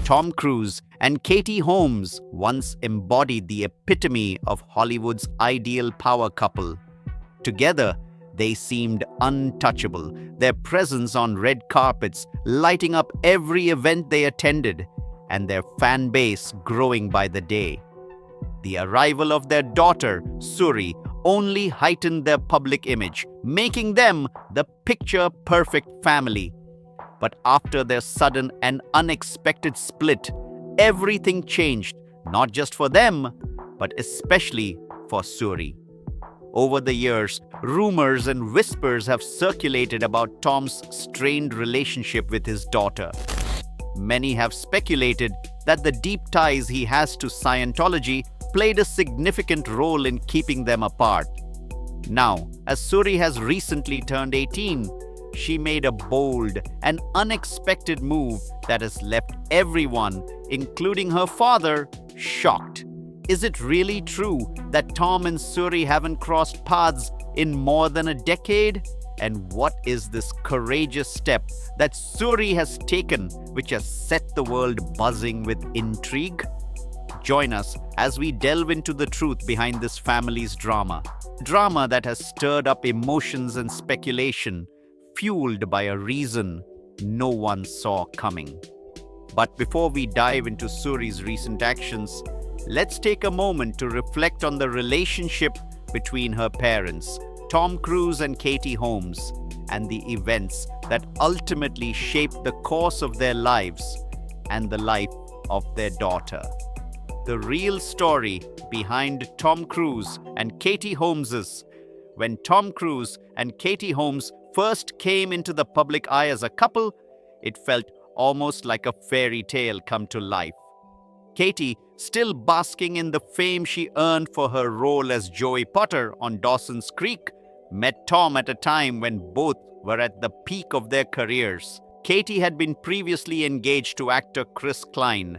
Tom Cruise and Katie Holmes once embodied the epitome of Hollywood's ideal power couple. Together, they seemed untouchable, their presence on red carpets lighting up every event they attended, and their fan base growing by the day. The arrival of their daughter, Suri, only heightened their public image, making them the picture-perfect family. But after their sudden and unexpected split, everything changed, not just for them, but especially for Suri. Over the years, rumors and whispers have circulated about Tom's strained relationship with his daughter. Many have speculated that the deep ties he has to Scientology played a significant role in keeping them apart. Now, as Suri has recently turned 18, she made a bold and unexpected move that has left everyone, including her father, shocked. Is it really true that Tom and Suri haven't crossed paths in more than a decade? And what is this courageous step that Suri has taken, which has set the world buzzing with intrigue? Join us as we delve into the truth behind this family's drama. Drama that has stirred up emotions and speculation, fueled by a reason no one saw coming. But before we dive into Suri's recent actions, let's take a moment to reflect on the relationship between her parents, Tom Cruise and Katie Holmes, and the events that ultimately shaped the course of their lives and the life of their daughter. The real story behind Tom Cruise and Katie Holmes's. When Tom Cruise and Katie Holmes first came into the public eye as a couple, it felt almost like a fairy tale come to life. Katie, still basking in the fame she earned for her role as Joey Potter on Dawson's Creek, met Tom at a time when both were at the peak of their careers. Katie had been previously engaged to actor Chris Klein,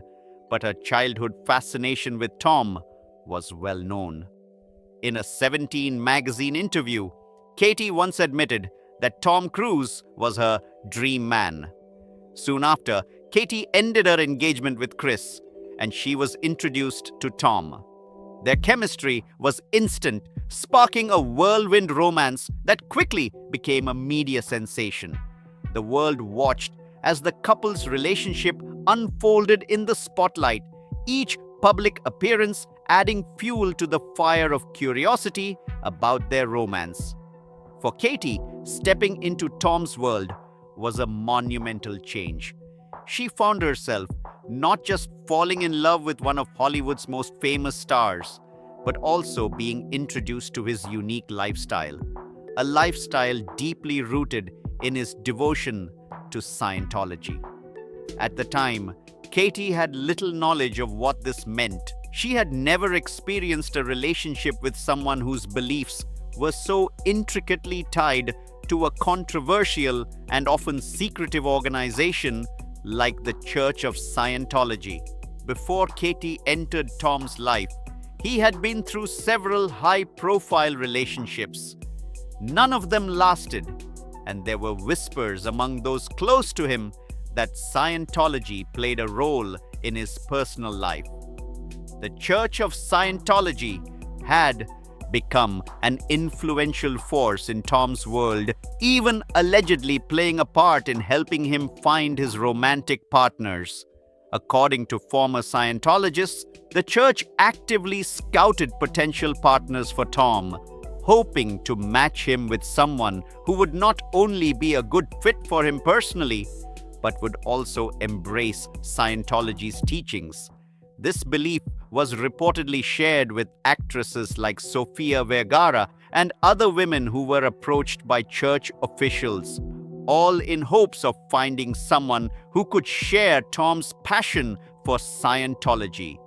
but her childhood fascination with Tom was well known. In a 17 magazine interview, Katie once admitted that Tom Cruise was her dream man. Soon after, Katie ended her engagement with Chris, and she was introduced to Tom. Their chemistry was instant, sparking a whirlwind romance that quickly became a media sensation. The world watched as the couple's relationship unfolded in the spotlight, each public appearance adding fuel to the fire of curiosity about their romance. For Katie, stepping into Tom's world was a monumental change. She found herself not just falling in love with one of Hollywood's most famous stars, but also being introduced to his unique lifestyle, a lifestyle deeply rooted in his devotion to Scientology. At the time, Katie had little knowledge of what this meant. She had never experienced a relationship with someone whose beliefs were so intricately tied to a controversial and often secretive organization like the Church of Scientology. Before Katie entered Tom's life, he had been through several high-profile relationships. None of them lasted, and there were whispers among those close to him that Scientology played a role in his personal life. The Church of Scientology had become an influential force in Tom's world, even allegedly playing a part in helping him find his romantic partners. According to former Scientologists, the church actively scouted potential partners for Tom, hoping to match him with someone who would not only be a good fit for him personally, but would also embrace Scientology's teachings. This belief was reportedly shared with actresses like Sofia Vergara and other women who were approached by church officials, all in hopes of finding someone who could share Tom's passion for Scientology.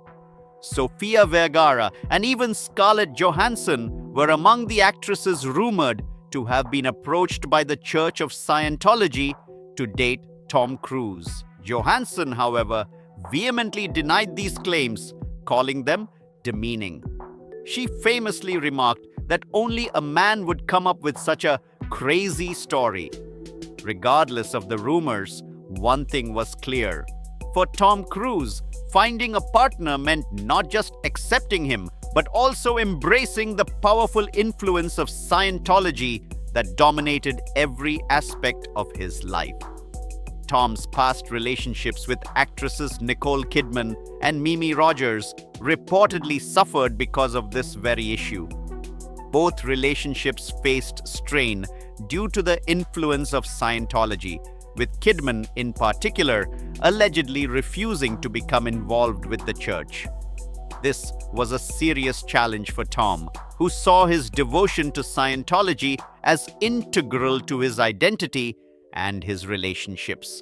Sofia Vergara and even Scarlett Johansson were among the actresses rumored to have been approached by the Church of Scientology to date Tom Cruise. Johansson, however, vehemently denied these claims, calling them demeaning. She famously remarked that only a man would come up with such a crazy story. Regardless of the rumors, one thing was clear. For Tom Cruise, finding a partner meant not just accepting him, but also embracing the powerful influence of Scientology that dominated every aspect of his life. Tom's past relationships with actresses Nicole Kidman and Mimi Rogers reportedly suffered because of this very issue. Both relationships faced strain due to the influence of Scientology, with Kidman in particular allegedly refusing to become involved with the church. This was a serious challenge for Tom, who saw his devotion to Scientology as integral to his identity and his relationships.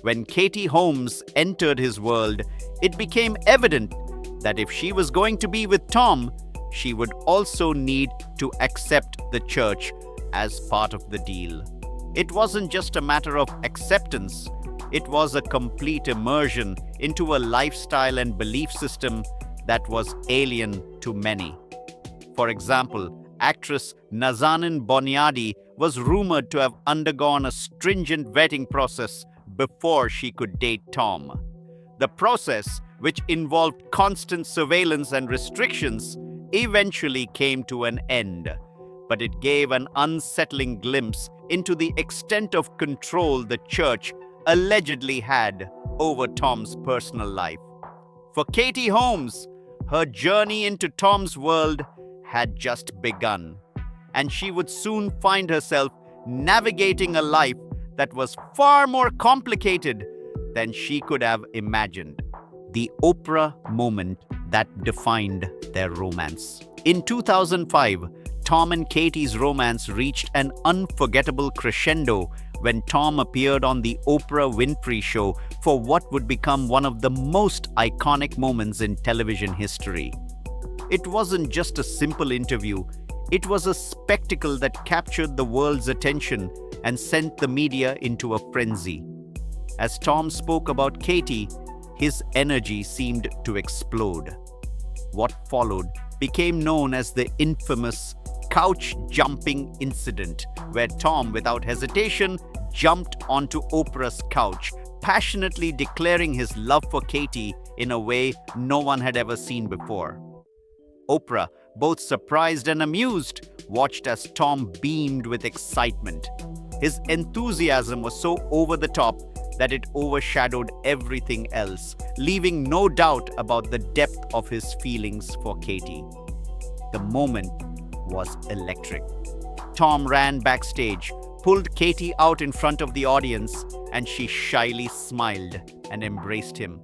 When Katie Holmes entered his world, it became evident that if she was going to be with Tom, she would also need to accept the church as part of the deal. It wasn't just a matter of acceptance, it was a complete immersion into a lifestyle and belief system that was alien to many. For example, actress Nazanin Boniadi was rumored to have undergone a stringent vetting process before she could date Tom. The process, which involved constant surveillance and restrictions, eventually came to an end, but it gave an unsettling glimpse into the extent of control the church allegedly had over Tom's personal life. For Katie Holmes, her journey into Tom's world had just begun, and she would soon find herself navigating a life that was far more complicated than she could have imagined. The Oprah moment that defined their romance. In 2005, Tom and Katie's romance reached an unforgettable crescendo when Tom appeared on the Oprah Winfrey Show for what would become one of the most iconic moments in television history. It wasn't just a simple interview, it was a spectacle that captured the world's attention and sent the media into a frenzy. As Tom spoke about Katie, his energy seemed to explode. What followed became known as the infamous couch jumping incident, where Tom, without hesitation, jumped onto Oprah's couch, passionately declaring his love for Katie in a way no one had ever seen before. Oprah, both surprised and amused, watched as Tom beamed with excitement. His enthusiasm was so over the top that it overshadowed everything else, leaving no doubt about the depth of his feelings for Katie. The moment was electric. Tom ran backstage, pulled Katie out in front of the audience, and she shyly smiled and embraced him.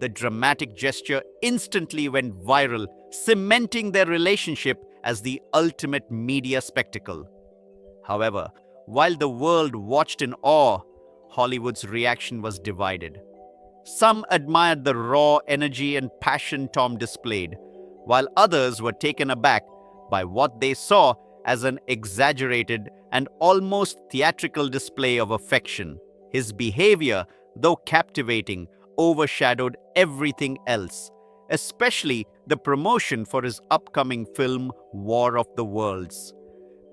The dramatic gesture instantly went viral, cementing their relationship as the ultimate media spectacle. However, while the world watched in awe, Hollywood's reaction was divided. Some admired the raw energy and passion Tom displayed, while others were taken aback by what they saw as an exaggerated and almost theatrical display of affection. His behavior, though captivating, overshadowed everything else, especially the promotion for his upcoming film War of the Worlds.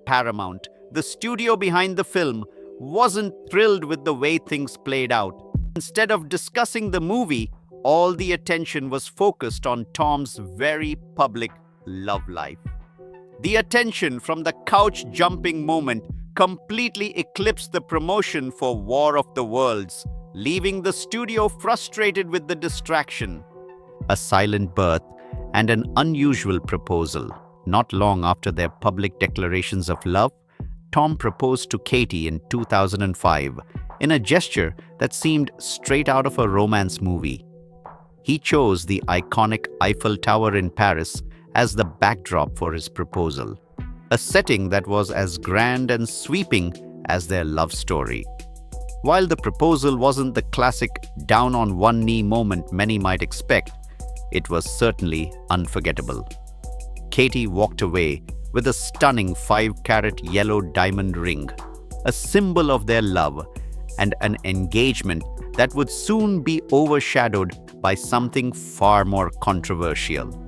Paramount, the studio behind the film, wasn't thrilled with the way things played out. Instead of discussing the movie, all the attention was focused on Tom's very public love life. The attention from the couch jumping moment completely eclipsed the promotion for War of the Worlds, leaving the studio frustrated with the distraction. A silent birth and an unusual proposal. Not long after their public declarations of love, Tom proposed to Katie in 2005 in a gesture that seemed straight out of a romance movie. He chose the iconic Eiffel Tower in Paris as the backdrop for his proposal, a setting that was as grand and sweeping as their love story. While the proposal wasn't the classic down-on-one-knee moment many might expect, it was certainly unforgettable. Katie walked away with a stunning 5-carat yellow diamond ring, a symbol of their love and an engagement that would soon be overshadowed by something far more controversial.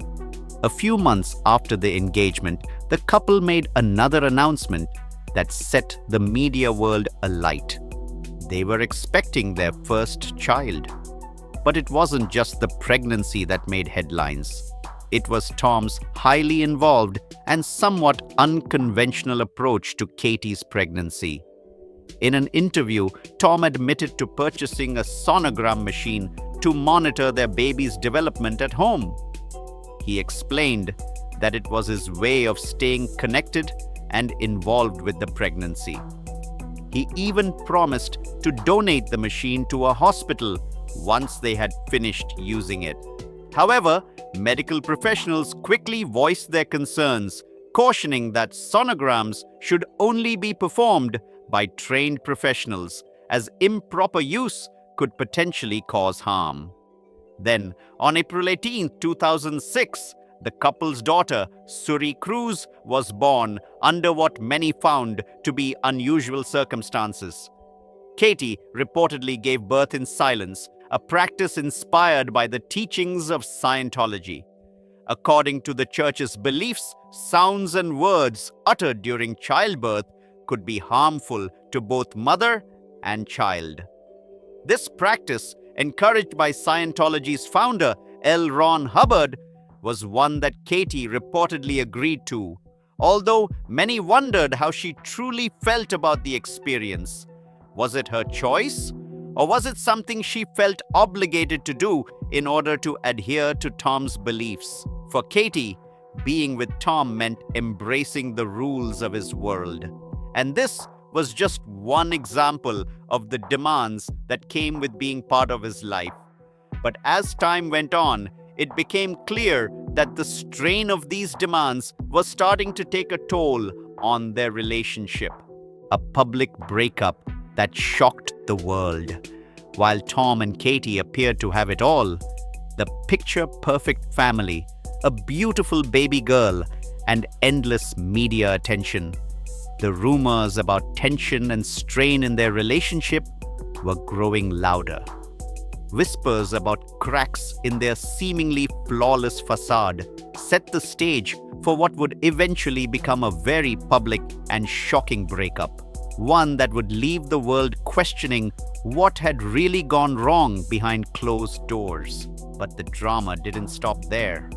A few months after the engagement, the couple made another announcement that set the media world alight. They were expecting their first child. But it wasn't just the pregnancy that made headlines. It was Tom's highly involved and somewhat unconventional approach to Katie's pregnancy. In an interview, Tom admitted to purchasing a sonogram machine to monitor their baby's development at home. He explained that it was his way of staying connected and involved with the pregnancy. He even promised to donate the machine to a hospital once they had finished using it. However, medical professionals quickly voiced their concerns, cautioning that sonograms should only be performed by trained professionals, as improper use could potentially cause harm. Then, on April 18, 2006, the couple's daughter, Suri Cruz, was born under what many found to be unusual circumstances. Katie reportedly gave birth in silence, a practice inspired by the teachings of Scientology. According to the church's beliefs, sounds and words uttered during childbirth could be harmful to both mother and child. This practice, encouraged by Scientology's founder, L. Ron Hubbard, was one that Katie reportedly agreed to, although many wondered how she truly felt about the experience. Was it her choice, or was it something she felt obligated to do in order to adhere to Tom's beliefs? For Katie, being with Tom meant embracing the rules of his world. And this was just one example of the demands that came with being part of his life. But as time went on, it became clear that the strain of these demands was starting to take a toll on their relationship. A public breakup that shocked the world. While Tom and Katie appeared to have it all, the picture-perfect family, a beautiful baby girl, and endless media attention, the rumors about tension and strain in their relationship were growing louder. Whispers about cracks in their seemingly flawless facade set the stage for what would eventually become a very public and shocking breakup, one that would leave the world questioning what had really gone wrong behind closed doors. But the drama didn't stop there.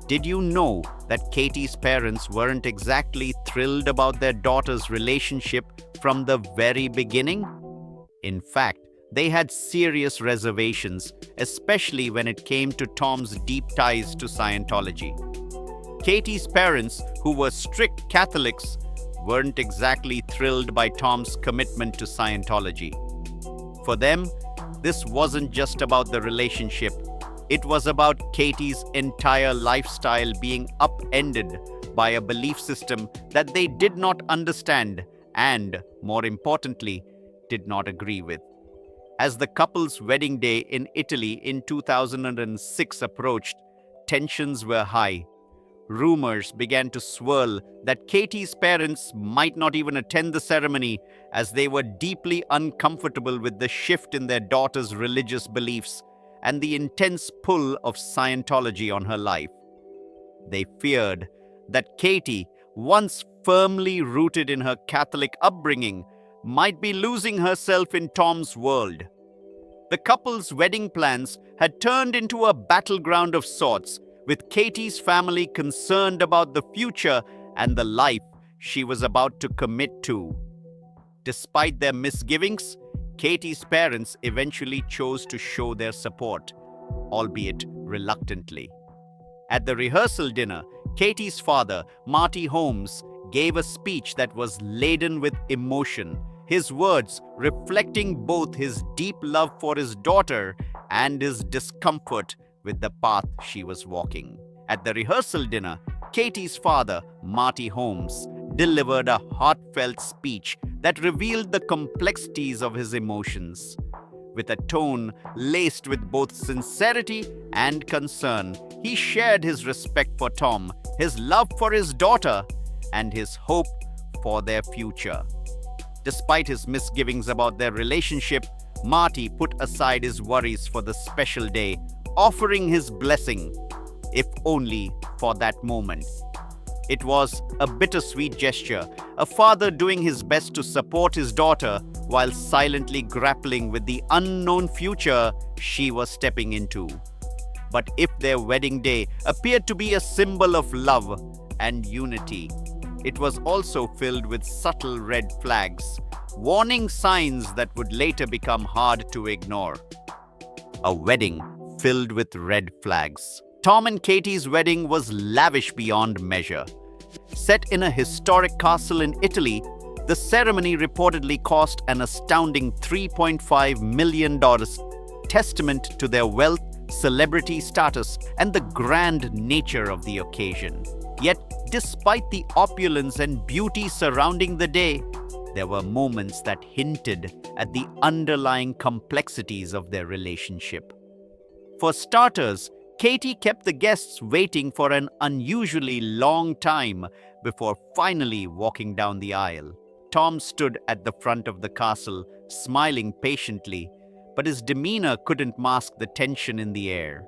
Did you know that Katie's parents weren't exactly thrilled about their daughter's relationship from the very beginning? In fact, they had serious reservations, especially when it came to Tom's deep ties to Scientology. Katie's parents, who were strict Catholics, weren't exactly thrilled by Tom's commitment to Scientology. For them, this wasn't just about the relationship. It was about Katie's entire lifestyle being upended by a belief system that they did not understand and, more importantly, did not agree with. As the couple's wedding day in Italy in 2006 approached, tensions were high. Rumors began to swirl that Katie's parents might not even attend the ceremony, as they were deeply uncomfortable with the shift in their daughter's religious beliefs and the intense pull of Scientology on her life. They feared that Katie, once firmly rooted in her Catholic upbringing, might be losing herself in Tom's world. The couple's wedding plans had turned into a battleground of sorts, with Katie's family concerned about the future and the life she was about to commit to. Despite their misgivings, Katie's parents eventually chose to show their support, albeit reluctantly. At the rehearsal dinner, Katie's father, Marty Holmes, gave a speech that was laden with emotion, his words reflecting both his deep love for his daughter and his discomfort with the path she was walking. At the rehearsal dinner, Katie's father, Marty Holmes, delivered a heartfelt speech that revealed the complexities of his emotions. With a tone laced with both sincerity and concern, he shared his respect for Tom, his love for his daughter, and his hope for their future. Despite his misgivings about their relationship, Marty put aside his worries for the special day, offering his blessing, if only for that moment. It was a bittersweet gesture, a father doing his best to support his daughter while silently grappling with the unknown future she was stepping into. But if their wedding day appeared to be a symbol of love and unity, it was also filled with subtle red flags, warning signs that would later become hard to ignore. A wedding filled with red flags. Tom and Katie's wedding was lavish beyond measure. Set in a historic castle in Italy, the ceremony reportedly cost an astounding $3.5 million, testament to their wealth, celebrity status, and the grand nature of the occasion. Yet, despite the opulence and beauty surrounding the day, there were moments that hinted at the underlying complexities of their relationship. For starters, Katie kept the guests waiting for an unusually long time before finally walking down the aisle. Tom stood at the front of the castle, smiling patiently, but his demeanor couldn't mask the tension in the air.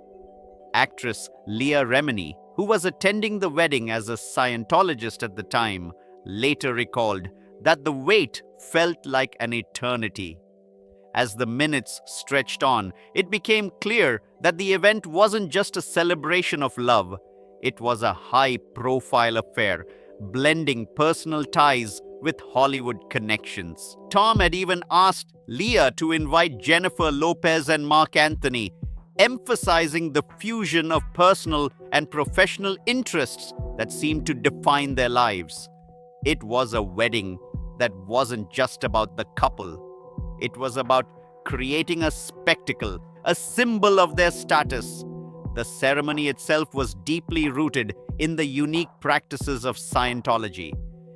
Actress Leah Remini, who was attending the wedding as a Scientologist at the time, later recalled that the wait felt like an eternity. As the minutes stretched on, it became clear that the event wasn't just a celebration of love, it was a high-profile affair, blending personal ties with Hollywood connections. Tom had even asked Leah to invite Jennifer Lopez and Mark Anthony, emphasizing the fusion of personal and professional interests that seemed to define their lives. It was a wedding that wasn't just about the couple. It was about creating a spectacle, a symbol of their status. The ceremony itself was deeply rooted in the unique practices of Scientology.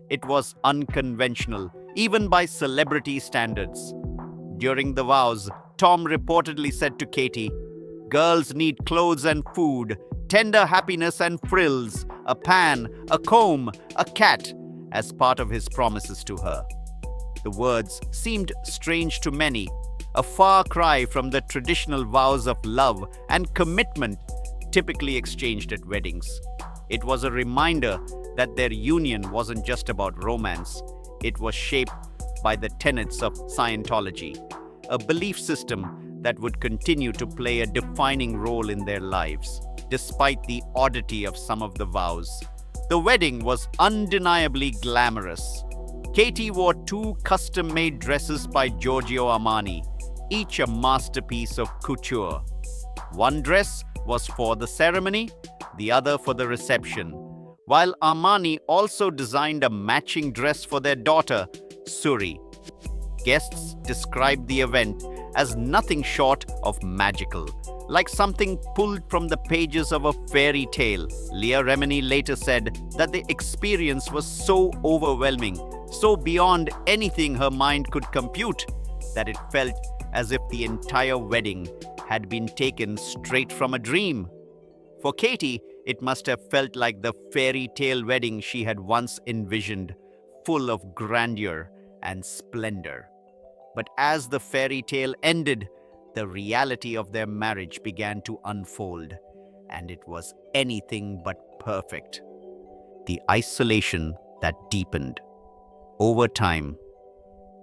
It was unconventional, even by celebrity standards. During the vows, Tom reportedly said to Katie, "Girls need clothes and food, tender happiness and frills, a pan, a comb, a cat," as part of his promises to her. The words seemed strange to many, a far cry from the traditional vows of love and commitment typically exchanged at weddings. It was a reminder that their union wasn't just about romance, it was shaped by the tenets of Scientology, a belief system that would continue to play a defining role in their lives. Despite the oddity of some of the vows, the wedding was undeniably glamorous. Katie wore 2 custom-made dresses by Giorgio Armani, each a masterpiece of couture. One dress was for the ceremony, the other for the reception, while Armani also designed a matching dress for their daughter, Suri. Guests described the event as nothing short of magical, like something pulled from the pages of a fairy tale. Leah Remini later said that the experience was so overwhelming, so beyond anything her mind could compute, that it felt as if the entire wedding had been taken straight from a dream. For Katie, it must have felt like the fairy tale wedding she had once envisioned, full of grandeur and splendor. But as the fairy tale ended, the reality of their marriage began to unfold, and it was anything but perfect. The isolation that deepened. Over time,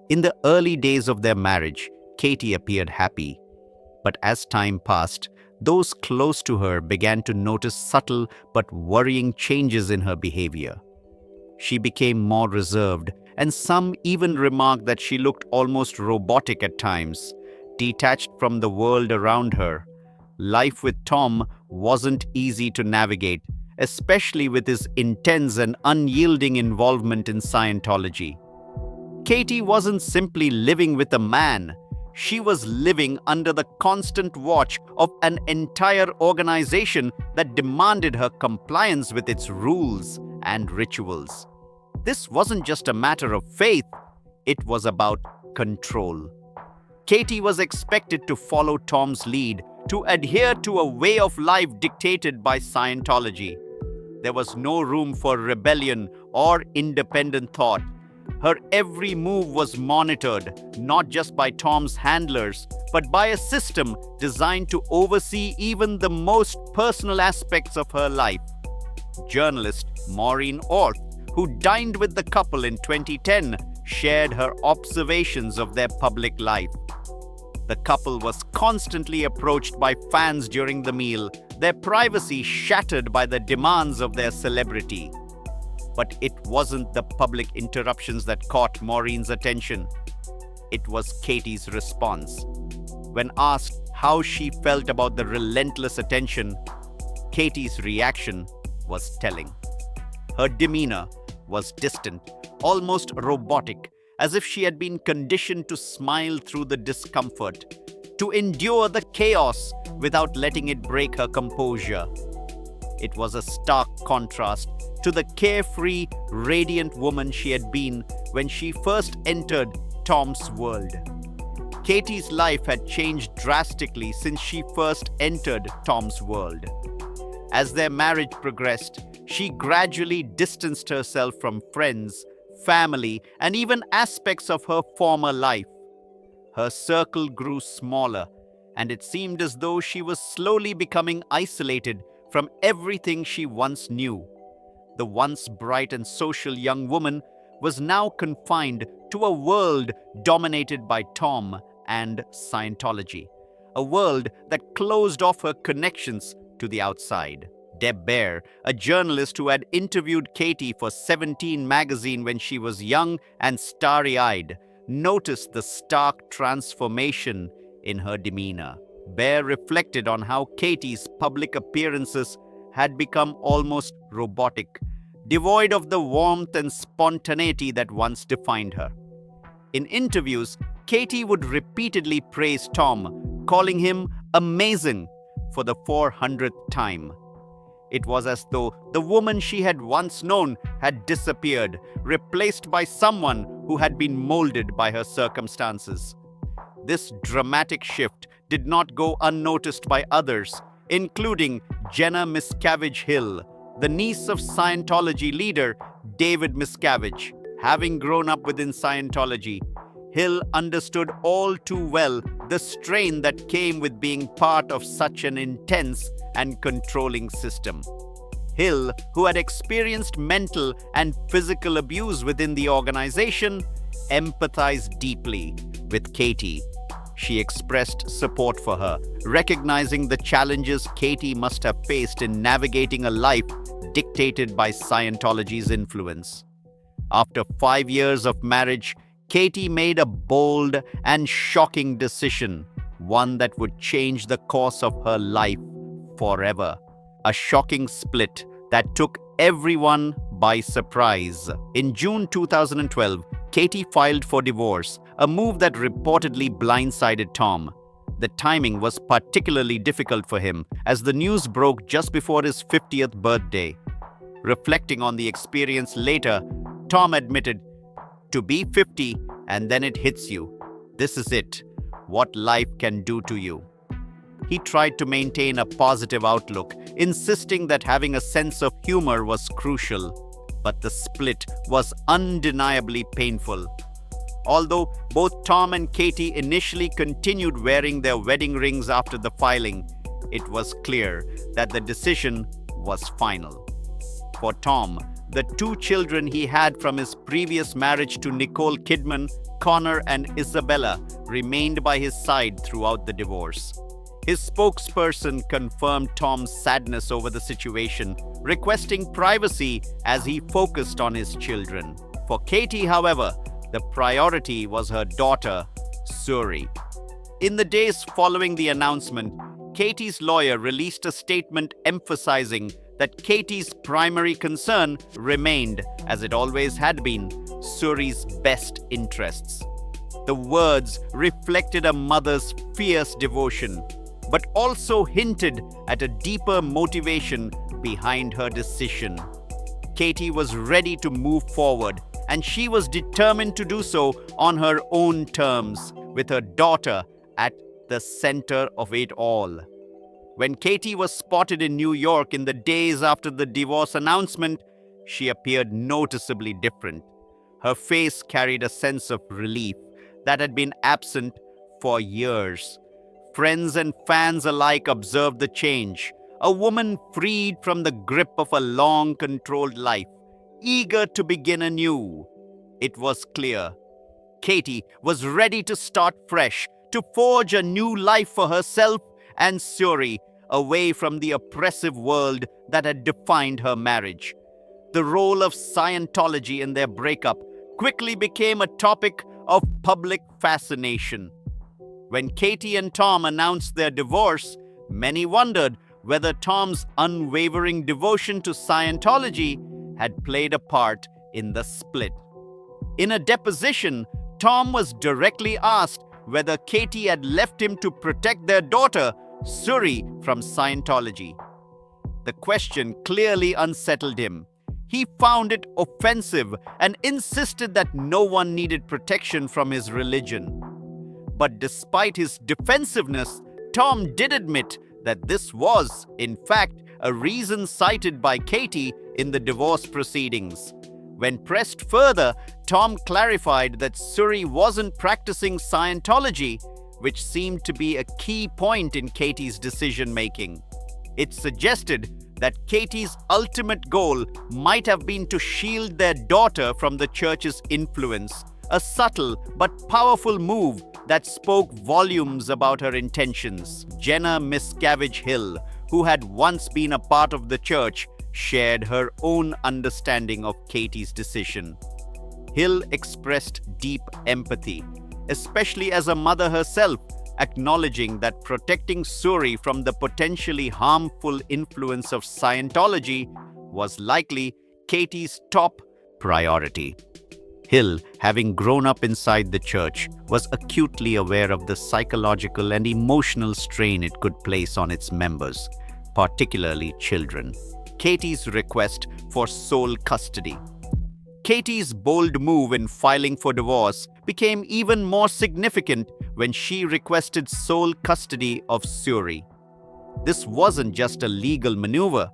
in the early days of their marriage, Katie appeared happy. But as time passed, those close to her began to notice subtle but worrying changes in her behavior. She became more reserved, and some even remarked that she looked almost robotic at times, detached from the world around her. Life with Tom wasn't easy to navigate, especially with his intense and unyielding involvement in Scientology. Katie wasn't simply living with a man. She was living under the constant watch of an entire organization that demanded her compliance with its rules and rituals. This wasn't just a matter of faith, it was about control. Katie was expected to follow Tom's lead, to adhere to a way of life dictated by Scientology. There was no room for rebellion or independent thought. Her every move was monitored, not just by Tom's handlers, but by a system designed to oversee even the most personal aspects of her life. Journalist Maureen Orth, who dined with the couple in 2010, shared her observations of their public life. The couple was constantly approached by fans during the meal, their privacy shattered by the demands of their celebrity. But it wasn't the public interruptions that caught Maureen's attention. It was Katie's response. When asked how she felt about the relentless attention, Katie's reaction was telling. Her demeanor was distant, almost robotic, as if she had been conditioned to smile through the discomfort, to endure the chaos without letting it break her composure. It was a stark contrast to the carefree, radiant woman she had been when she first entered Tom's world. Katie's life had changed drastically since she first entered Tom's world. As their marriage progressed, she gradually distanced herself from friends, family, and even aspects of her former life. Her circle grew smaller, and it seemed as though she was slowly becoming isolated from everything she once knew. The once bright and social young woman was now confined to a world dominated by Tom and Scientology, a world that closed off her connections to the outside. Deb Baer, a journalist who had interviewed Katie for 17 magazine when she was young and starry-eyed, noticed the stark transformation in her demeanor. Baer reflected on how Katie's public appearances had become almost robotic, devoid of the warmth and spontaneity that once defined her. In interviews, Katie would repeatedly praise Tom, calling him amazing for the 400th time. It was as though the woman she had once known had disappeared, replaced by someone who had been molded by her circumstances. This dramatic shift did not go unnoticed by others, including Jenna Miscavige Hill, the niece of Scientology leader David Miscavige. Having grown up within Scientology, Hill understood all too well the strain that came with being part of such an intense and controlling system. Hill, who had experienced mental and physical abuse within the organization, empathized deeply with Katie. She expressed support for her, recognizing the challenges Katie must have faced in navigating a life dictated by Scientology's influence. After 5 years of marriage, Katie made a bold and shocking decision, one that would change the course of her life forever. A shocking split that took everyone by surprise. In June 2012, Katie filed for divorce, a move that reportedly blindsided Tom. The timing was particularly difficult for him, as the news broke just before his 50th birthday. Reflecting on the experience later, Tom admitted, "To be 50 and then it hits you. This is it, what life can do to you." He tried to maintain a positive outlook, insisting that having a sense of humor was crucial. But the split was undeniably painful. Although both Tom and Katie initially continued wearing their wedding rings after the filing, it was clear that the decision was final. For Tom, the 2 children he had from his previous marriage to Nicole Kidman, Connor and Isabella, remained by his side throughout the divorce. His spokesperson confirmed Tom's sadness over the situation, requesting privacy as he focused on his children. For Katie, however, the priority was her daughter, Suri. In the days following the announcement, Katie's lawyer released a statement emphasizing that Katie's primary concern remained, as it always had been, Suri's best interests. The words reflected a mother's fierce devotion, but also hinted at a deeper motivation behind her decision. Katie was ready to move forward, and she was determined to do so on her own terms, with her daughter at the center of it all. When Katie was spotted in New York in the days after the divorce announcement, she appeared noticeably different. Her face carried a sense of relief that had been absent for years. Friends and fans alike observed the change. A woman freed from the grip of a long controlled life, eager to begin anew. It was clear. Katie was ready to start fresh, to forge a new life for herself and Suri, away from the oppressive world that had defined her marriage. The role of Scientology in their breakup quickly became a topic of public fascination. When Katie and Tom announced their divorce, many wondered whether Tom's unwavering devotion to Scientology had played a part in the split. In a deposition, Tom was directly asked whether Katie had left him to protect their daughter, Suri, from Scientology. The question clearly unsettled him. He found it offensive and insisted that no one needed protection from his religion. But despite his defensiveness, Tom did admit that this was, in fact, a reason cited by Katie in the divorce proceedings. When pressed further, Tom clarified that Suri wasn't practicing Scientology, which seemed to be a key point in Katie's decision-making. It suggested that Katie's ultimate goal might have been to shield their daughter from the church's influence, a subtle but powerful move that spoke volumes about her intentions. Jenna Miscavige Hill, who had once been a part of the church, shared her own understanding of Katie's decision. Hill expressed deep empathy, especially as a mother herself, acknowledging that protecting Suri from the potentially harmful influence of Scientology was likely Katie's top priority. Hill, having grown up inside the church, was acutely aware of the psychological and emotional strain it could place on its members, particularly children. Katie's request for sole custody. Katie's bold move in filing for divorce became even more significant when she requested sole custody of Suri. This wasn't just a legal maneuver.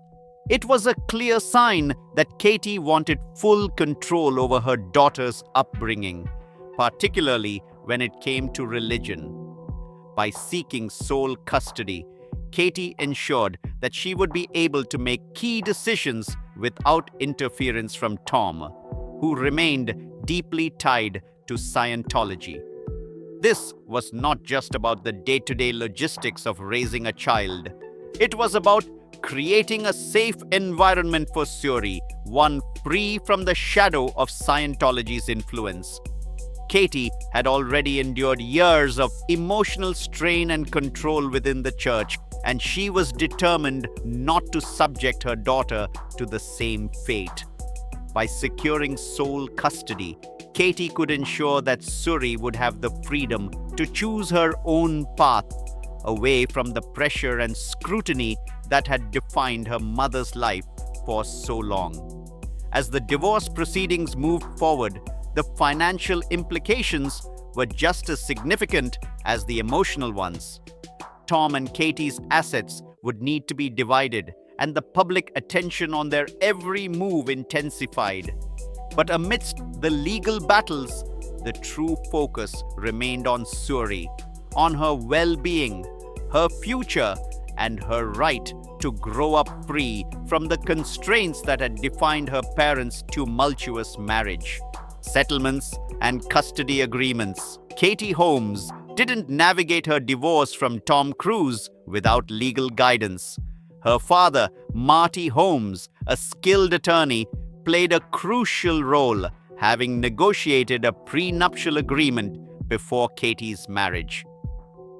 It was a clear sign that Katie wanted full control over her daughter's upbringing, particularly when it came to religion. By seeking sole custody, Katie ensured that she would be able to make key decisions without interference from Tom, who remained deeply tied to Scientology. This was not just about the day-to-day logistics of raising a child. It was about creating a safe environment for Suri, one free from the shadow of Scientology's influence. Katie had already endured years of emotional strain and control within the church, and she was determined not to subject her daughter to the same fate. By securing sole custody, Katie could ensure that Suri would have the freedom to choose her own path, away from the pressure and scrutiny that had defined her mother's life for so long. As the divorce proceedings moved forward, the financial implications were just as significant as the emotional ones. Tom and Katie's assets would need to be divided, and the public attention on their every move intensified. But amidst the legal battles, the true focus remained on Suri, on her well-being, her future, and her right to grow up free from the constraints that had defined her parents' tumultuous marriage. Settlements and custody agreements. Katie Holmes didn't navigate her divorce from Tom Cruise without legal guidance. Her father, Marty Holmes, a skilled attorney, played a crucial role, having negotiated a prenuptial agreement before Katie's marriage.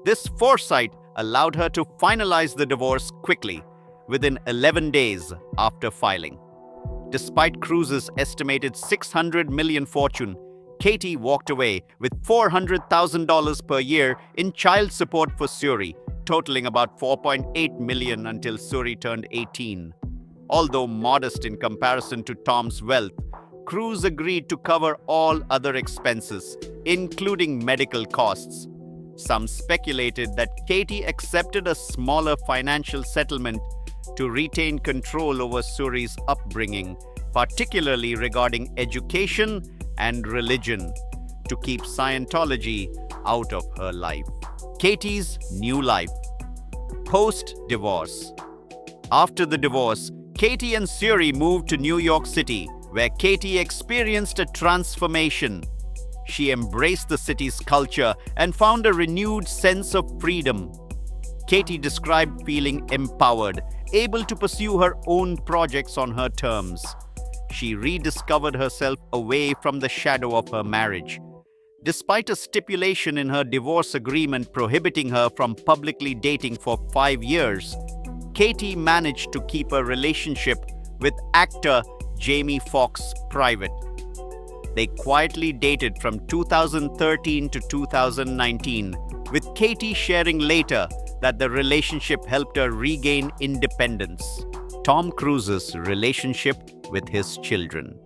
This foresight allowed her to finalize the divorce quickly, within 11 days after filing. Despite Cruise's estimated $600 million fortune, Katie walked away with $400,000 per year in child support for Suri, totaling about $4.8 million until Suri turned 18. Although modest in comparison to Tom's wealth, Cruise agreed to cover all other expenses, including medical costs. Some speculated that Katie accepted a smaller financial settlement to retain control over Suri's upbringing, particularly regarding education and religion, to keep Scientology out of her life. Katie's new life. Post-divorce. After the divorce, Katie and Suri moved to New York City, where Katie experienced a transformation. She embraced the city's culture and found a renewed sense of freedom. Katie described feeling empowered, able to pursue her own projects on her terms. She rediscovered herself away from the shadow of her marriage. Despite a stipulation in her divorce agreement prohibiting her from publicly dating for 5 years, Katie managed to keep her relationship with actor Jamie Foxx private. They quietly dated from 2013 to 2019, with Katie sharing later that the relationship helped her regain independence. Tom Cruise's relationship with his children.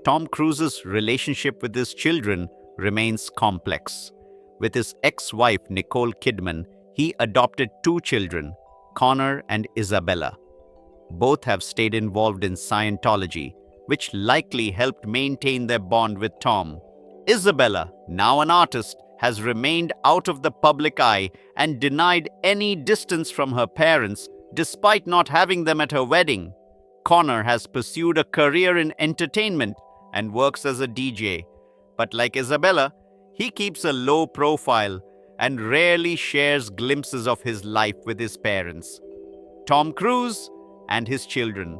Tom Cruise's relationship with his children remains complex. With his ex-wife Nicole Kidman, he adopted 2 children, Connor and Isabella. Both have stayed involved in Scientology, which likely helped maintain their bond with Tom. Isabella, now an artist, has remained out of the public eye and denied any distance from her parents despite not having them at her wedding. Connor has pursued a career in entertainment and works as a DJ. But like Isabella, he keeps a low profile and rarely shares glimpses of his life with his parents. Tom Cruise and his children.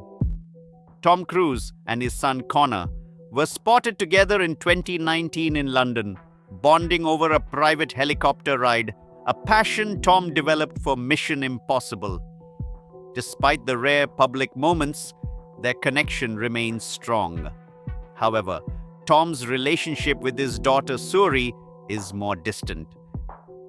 Tom Cruise and his son Connor were spotted together in 2019 in London, bonding over a private helicopter ride, a passion Tom developed for Mission Impossible. Despite the rare public moments, their connection remains strong. However, Tom's relationship with his daughter Suri is more distant.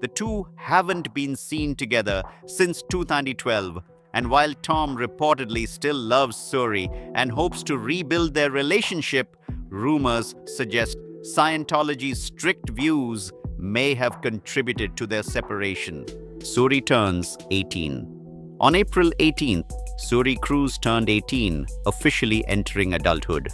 The two haven't been seen together since 2012, and while Tom reportedly still loves Suri and hopes to rebuild their relationship, rumors suggest Scientology's strict views may have contributed to their separation. Suri turns 18. On April 18th, Suri Cruise turned 18, officially entering adulthood.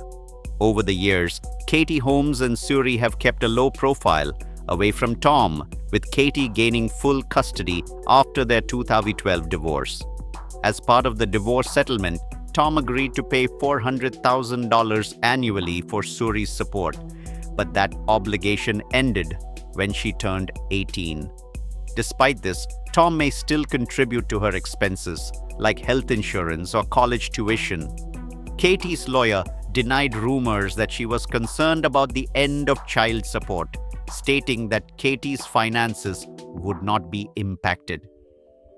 Over the years, Katie Holmes and Suri have kept a low profile, away from Tom, with Katie gaining full custody after their 2012 divorce. As part of the divorce settlement, Tom agreed to pay $400,000 annually for Suri's support, but that obligation ended when she turned 18. Despite this, Tom may still contribute to her expenses, like health insurance or college tuition. Katie's lawyer denied rumors that she was concerned about the end of child support, stating that Katie's finances would not be impacted.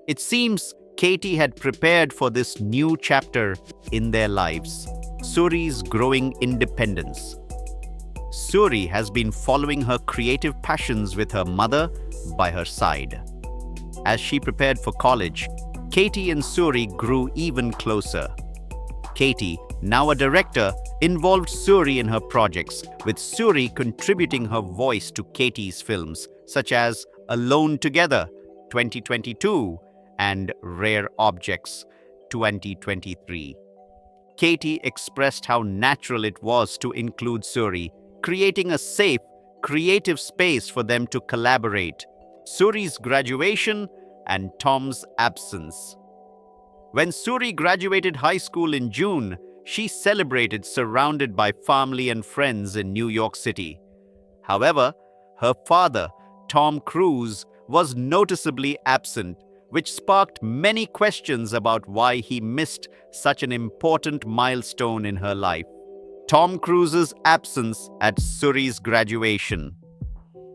It seems Katie had prepared for this new chapter in their lives, Suri's growing independence. Suri has been following her creative passions with her mother by her side. As she prepared for college, Katie and Suri grew even closer. Katie, now a director, involved Suri in her projects, with Suri contributing her voice to Katie's films, such as Alone Together, 2022, and Rare Objects, 2023. Katie expressed how natural it was to include Suri, creating a safe, creative space for them to collaborate. Suri's graduation and Tom's absence. When Suri graduated high school in June, she celebrated surrounded by family and friends in New York City. However, her father, Tom Cruise, was noticeably absent, which sparked many questions about why he missed such an important milestone in her life. Tom Cruise's absence at Suri's graduation.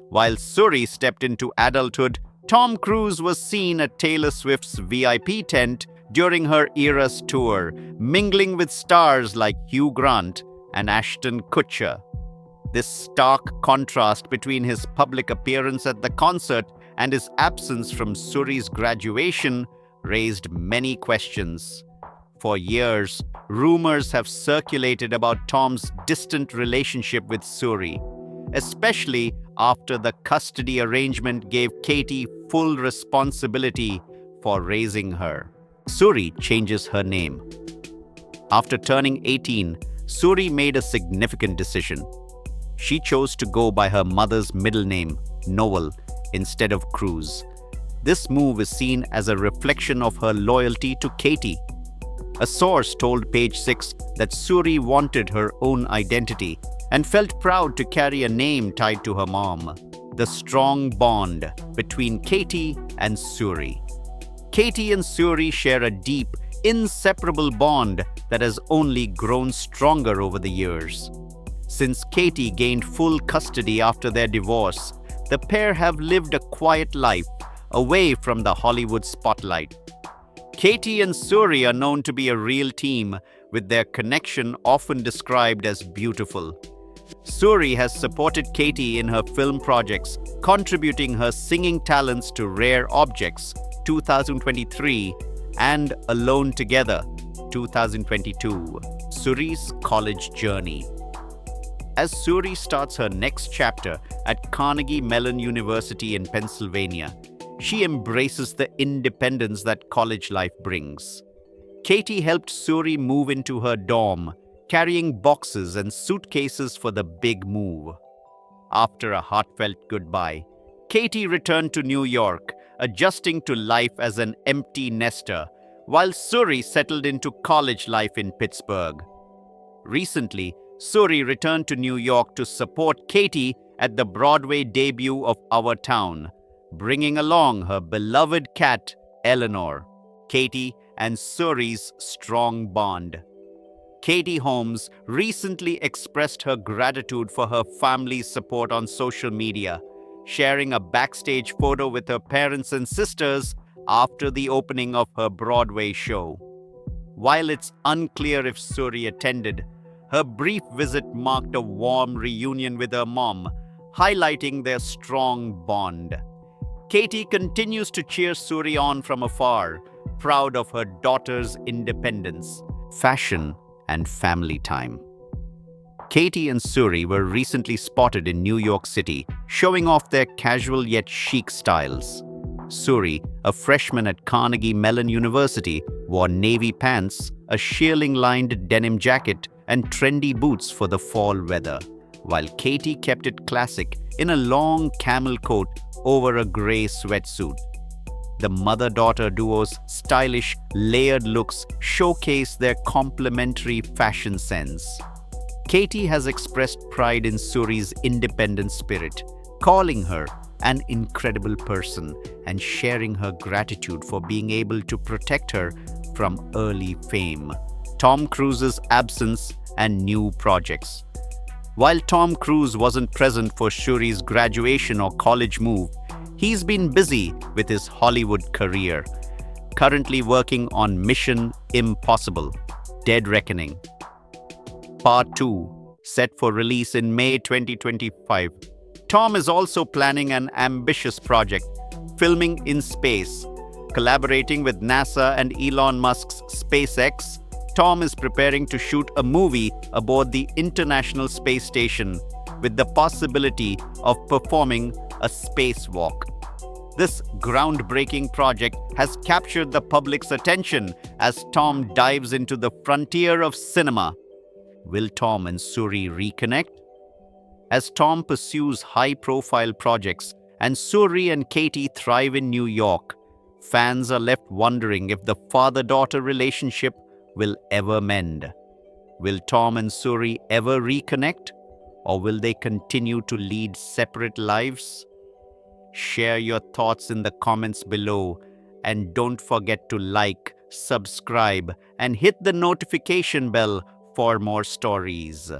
While Suri stepped into adulthood, Tom Cruise was seen at Taylor Swift's VIP tent during her Eras tour, mingling with stars like Hugh Grant and Ashton Kutcher. This stark contrast between his public appearance at the concert and his absence from Suri's graduation raised many questions. For years, rumors have circulated about Tom's distant relationship with Suri, especially after the custody arrangement gave Katie full responsibility for raising her. Suri changes her name. After turning 18, Suri made a significant decision. She chose to go by her mother's middle name, Noel, instead of Cruise. This move is seen as a reflection of her loyalty to Katie. A source told Page 6 that Suri wanted her own identity and felt proud to carry a name tied to her mom. The strong bond between Katie and Suri. Katie and Suri share a deep, inseparable bond that has only grown stronger over the years. Since Katie gained full custody after their divorce, the pair have lived a quiet life away from the Hollywood spotlight. Katie and Suri are known to be a real team, with their connection often described as beautiful. Suri has supported Katie in her film projects, contributing her singing talents to Rare Objects 2023 and Alone Together 2022. Suri's college journey. As Suri starts her next chapter at Carnegie Mellon University in Pennsylvania, she embraces the independence that college life brings. Katie helped Suri move into her dorm, carrying boxes and suitcases for the big move. After a heartfelt goodbye, Katie returned to New York, adjusting to life as an empty nester, while Suri settled into college life in Pittsburgh. Recently, Suri returned to New York to support Katie at the Broadway debut of Our Town, bringing along her beloved cat, Eleanor. Katie and Suri's strong bond. Katie Holmes recently expressed her gratitude for her family's support on social media, sharing a backstage photo with her parents and sisters after the opening of her Broadway show. While it's unclear if Suri attended, her brief visit marked a warm reunion with her mom, highlighting their strong bond. Katie continues to cheer Suri on from afar, proud of her daughter's independence, fashion, and family time. Katie and Suri were recently spotted in New York City, showing off their casual yet chic styles. Suri, a freshman at Carnegie Mellon University, wore navy pants, a shearling-lined denim jacket, and trendy boots for the fall weather, while Katie kept it classic in a long camel coat over a gray sweatsuit. The mother-daughter duo's stylish, layered looks showcase their complementary fashion sense. Katie has expressed pride in Suri's independent spirit, calling her an incredible person and sharing her gratitude for being able to protect her from early fame, Tom Cruise's absence, and new projects. While Tom Cruise wasn't present for Suri's graduation or college move, he's been busy with his Hollywood career, currently working on Mission Impossible: Dead Reckoning. Part 2, set for release in May 2025. Tom is also planning an ambitious project, filming in space. Collaborating with NASA and Elon Musk's SpaceX, Tom is preparing to shoot a movie aboard the International Space Station, with the possibility of performing a spacewalk. This groundbreaking project has captured the public's attention as Tom dives into the frontier of cinema. Will Tom and Suri reconnect? As Tom pursues high-profile projects and Suri and Katie thrive in New York, fans are left wondering if the father-daughter relationship will ever mend. Will Tom and Suri ever reconnect, or will they continue to lead separate lives? Share your thoughts in the comments below, and don't forget to like, subscribe, and hit the notification bell for more stories.